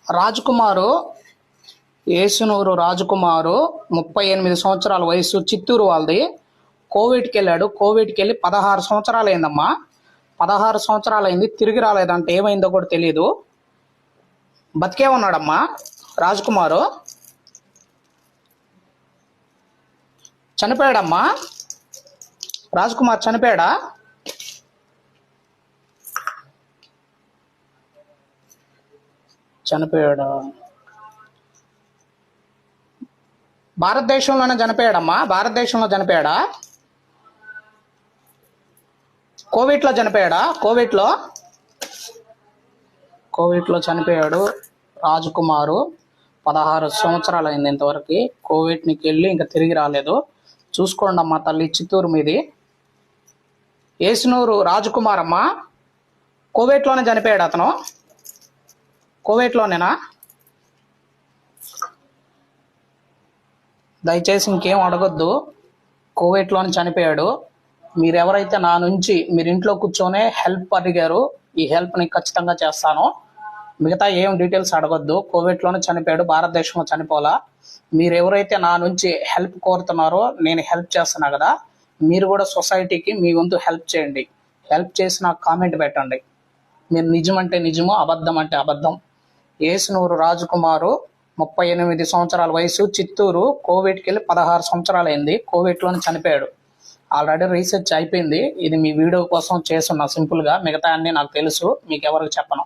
రాజకుమారు ఏసునూరు రాజకుమారు 38 సంవత్సరాల వయసు, చిత్తూరు వాళ్ళది. కోవిడ్కి వెళ్ళాడు. కోవిడ్కి వెళ్ళి 16 సంవత్సరాలు అయిందమ్మా. 16 సంవత్సరాలు అయింది, తిరిగి రాలేదంటే ఏమైందో కూడా తెలియదు. బతికే ఉన్నాడమ్మా రాజకుమారు. చనిపోయాడమ్మా. రాజకుమార్ చనిపోయాడా? చనిపోయాడా? భారతదేశంలోనే చనిపోయాడమ్మా. భారతదేశంలో చనిపోయాడా? కోవిడ్లో చనిపోయాడా? కోవిడ్లో చనిపోయాడు రాజకుమారు. 16 సంవత్సరాలు అయింది ఇంతవరకు. కోవిడ్కి వెళ్ళి ఇంకా తిరిగి రాలేదు. చూసుకోండి అమ్మా తల్లి, చిత్తూరు మీది. ఏసునూరు రాజకుమార్ అమ్మ. కోవిడ్లోనే చనిపోయాడు అతను. కోవిడ్లోనేనా? దయచేసి ఇంకేం అడగొద్దు. కోవిడ్లోనే చనిపోయాడు. మీరెవరైతే నా నుంచి మీరు ఇంట్లో కూర్చొనే హెల్ప్ అడిగారు, ఈ హెల్ప్ని ఖచ్చితంగా చేస్తాను. మిగతా ఏం డీటెయిల్స్ అడగొద్దు. కోవిడ్లోనే చనిపోయాడు, భారతదేశంలో చనిపోలా. మీరు ఎవరైతే నా నుంచి హెల్ప్ కోరుతున్నారో నేను హెల్ప్ చేస్తున్నా కదా, మీరు కూడా సొసైటీకి మీ వంతు హెల్ప్ చేయండి. హెల్ప్ చేసి నాకు కామెంట్ పెట్టండి. మీరు నిజమంటే నిజము, అబద్ధం అంటే అబద్ధం. ఏసునూరు రాజకుమారు 38 సంవత్సరాల వయసు, చిత్తూరు. కోవిడ్కి వెళ్ళి 16 సంవత్సరాలు అయింది. కోవిడ్లోనే చనిపోయాడు. ఆల్రెడీ రీసెర్చ్ అయిపోయింది. ఇది మీ వీడియో కోసం చేస్తున్నా సింపుల్గా. మిగతా అన్నీ నాకు తెలుసు, మీకు ఎవరికి చెప్పను.